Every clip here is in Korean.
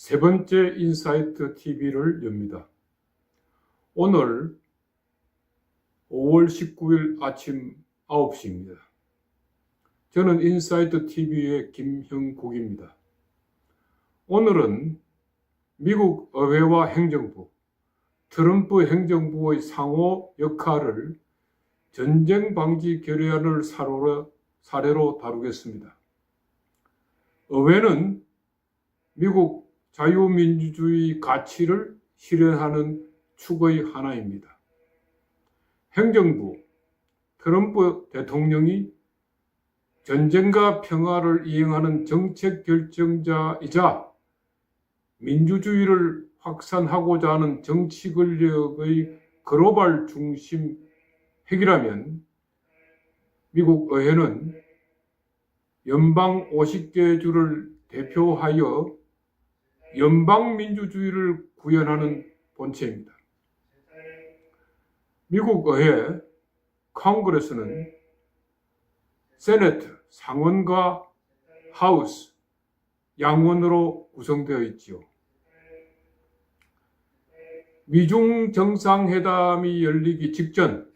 세 번째 인사이트 TV를 엽니다. 오늘 5월 19일 아침 9시입니다. 저는 인사이트 TV의 김형국입니다. 오늘은 미국 의회와 행정부, 트럼프 행정부의 상호 역할을 전쟁 방지 결의안을 사례로 다루겠습니다. 의회는 미국 자유민주주의 가치를 실현하는 축의 하나입니다. 행정부, 트럼프 대통령이 전쟁과 평화를 이행하는 정책 결정자이자 민주주의를 확산하고자 하는 정치 권력의 글로벌 중심 핵이라면 미국 의회는 연방 50개 주를 대표하여 연방 민주주의를 구현하는 본체입니다. 미국 의회 컨그레스는 세네트, 상원과 하우스, 양원으로 구성되어 있지요. 미중 정상회담이 열리기 직전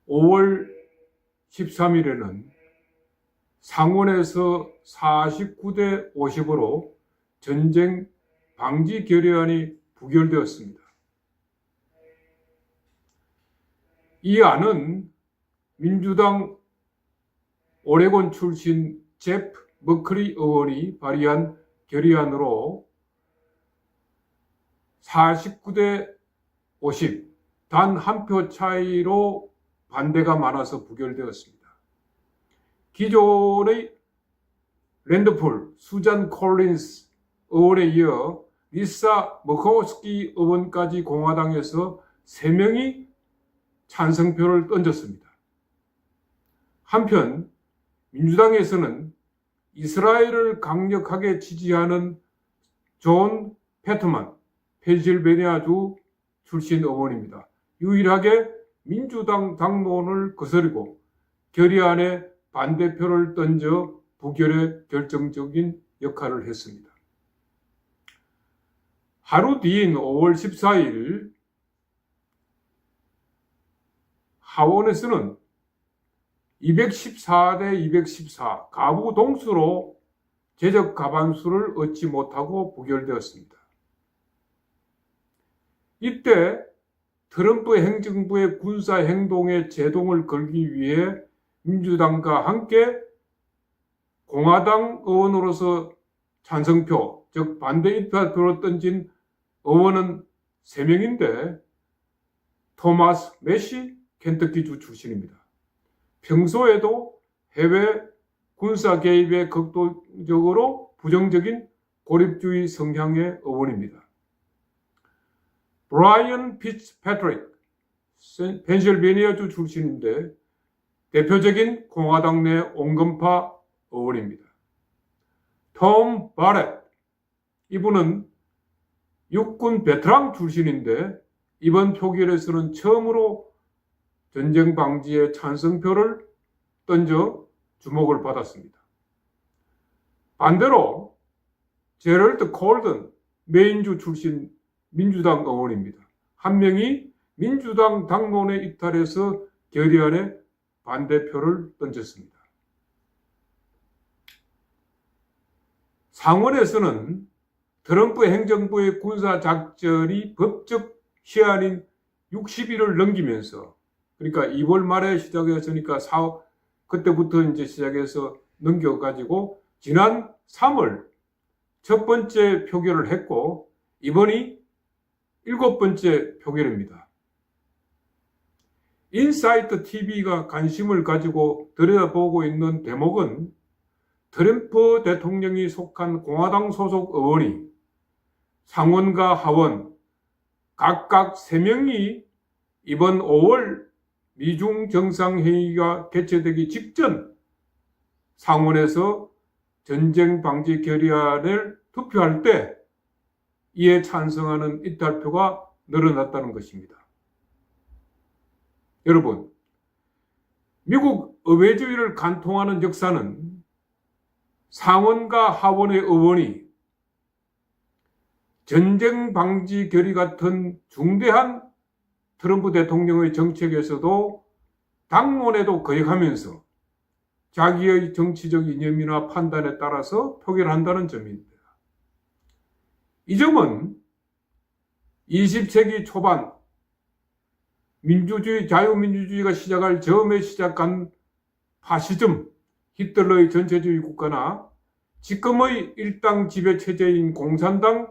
5월 13일에는 상원에서 49대 50으로 전쟁 방지 결의안이 부결되었습니다. 이 안은 민주당 오레곤 출신 제프 머커리 의원이 발의한 결의안으로 49대 50, 단 한 표 차이로 반대가 많아서 부결되었습니다. 기존의 랜드폴, 수잔 콜린스 의원에 이어 리사 머코스키 의원까지 공화당에서 3명이 찬성표를 던졌습니다. 한편 민주당에서는 이스라엘을 강력하게 지지하는 존 패트만, 펜실베니아주 출신 의원입니다. 유일하게 민주당 당론을 거스르고 결의안에 반대표를 던져 부결에 결정적인 역할을 했습니다. 하루 뒤인 5월 14일 하원에서는 214대 214 가부 동수로 제적 과반수를 얻지 못하고 부결되었습니다. 이때 트럼프 행정부의 군사 행동에 제동을 걸기 위해 민주당과 함께 공화당 의원으로서 찬성표, 즉 반대 입찰표를 던진 의원은 3명인데 토마스 메시 켄터키주 출신입니다. 평소에도 해외 군사 개입에 극도적으로 부정적인 고립주의 성향의 의원입니다. 브라이언 피츠패트릭, 펜실베니아주 출신인데 대표적인 공화당 내 온건파 의원입니다. 톰 바렛, 이분은 육군 베테랑 출신인데 이번 표결에서는 처음으로 전쟁 방지에 찬성표를 던져 주목을 받았습니다. 반대로 제럴드 콜든, 메인주 출신 민주당 의원입니다. 한 명이 민주당 당론에 이탈해서 결의안에 반대표를 던졌습니다. 상원에서는 트럼프 행정부의 군사작전이 법적 시한인 60일을 넘기면서, 그러니까 2월 말에 시작했으니까 그때부터 이제 시작해서 넘겨가지고 지난 3월 첫 번째 표결을 했고 이번이 7번째 표결입니다. 인사이트 TV가 관심을 가지고 들여다보고 있는 대목은 트럼프 대통령이 속한 공화당 소속 의원이 상원과 하원 각각 3명이 이번 5월 미중 정상회의가 개최되기 직전 상원에서 전쟁 방지 결의안을 투표할 때 이에 찬성하는 이탈표가 늘어났다는 것입니다. 여러분, 미국 의회주의를 간통하는 역사는 상원과 하원의 의원이 전쟁 방지 결의 같은 중대한 트럼프 대통령의 정책에서도 당론에도 거역하면서 자기의 정치적 이념이나 판단에 따라서 표결한다는 점입니다. 이 점은 20세기 초반 민주주의, 자유민주주의가 시작할 처음에 시작한 파시즘, 히틀러의 전체주의 국가나 지금의 일당 지배 체제인 공산당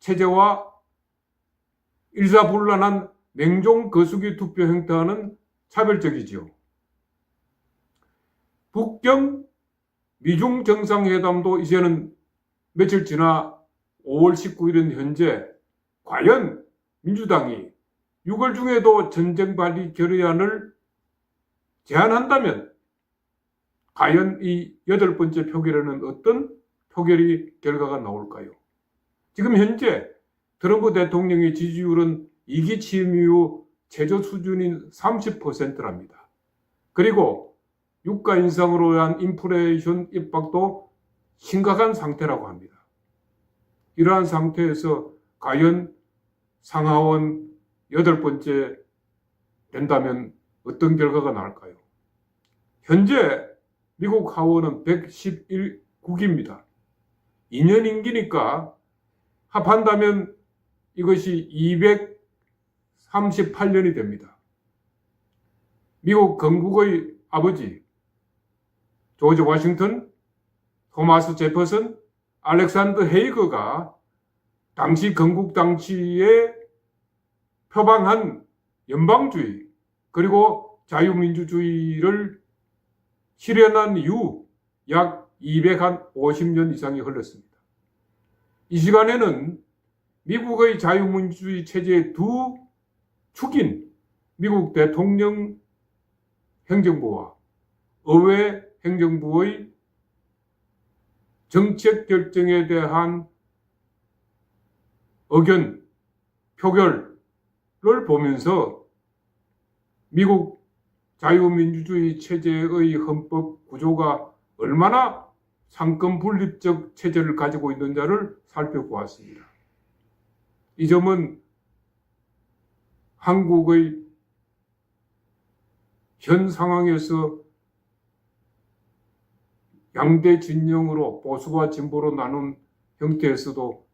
체제와 일사불란한 냉정 거수기 투표 행태와는 차별적이지요. 북경 미중 정상회담도 이제는 며칠 지나 5월 19일인 현재 과연 민주당이 6월 중에도 전쟁 발의 결의안을 제안한다면 과연 이 8번째 표결에는 어떤 표결이 결과가 나올까요? 지금 현재 트럼프 대통령의 지지율은 2기 취임 이후 최저 수준인 30%랍니다. 그리고 유가 인상으로 인한 인플레이션 입박도 심각한 상태라고 합니다. 이러한 상태에서 과연 상하원 8번째 된다면 어떤 결과가 나올까요? 현재 미국 하원은 111국입니다. 2년 임기니까 합한다면 이것이 238년이 됩니다. 미국 건국의 아버지 조지 워싱턴, 토마스 제퍼슨, 알렉산더 헤이거가 당시 건국 당시에 표방한 연방주의 그리고 자유민주주의를 실현한 이후 약 250년 이상이 흘렀습니다. 이 시간에는 미국의 자유민주주의 체제의 두 축인 미국 대통령 행정부와 의회 행정부의 정책 결정에 대한 의견, 표결을 보면서 미국 자유민주주의 체제의 헌법 구조가 얼마나 상권 분립적 체제를 가지고 있는지를 살펴보았습니다. 이 점은 한국의 현 상황에서 양대 진영으로 보수와 진보로 나눈 형태에서도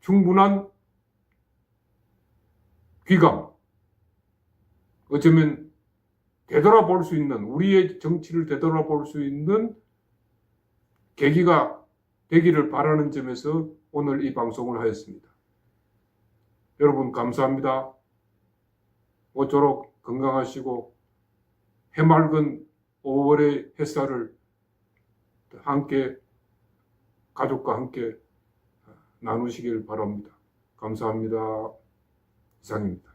충분한 귀감, 어쩌면 되돌아볼 수 있는, 우리의 정치를 되돌아볼 수 있는 계기가 되기를 바라는 점에서 오늘 이 방송을 하였습니다. 여러분 감사합니다. 모쪼록 건강하시고 해맑은 5월의 햇살을 함께 가족과 함께 나누시길 바랍니다. 감사합니다. 이상입니다.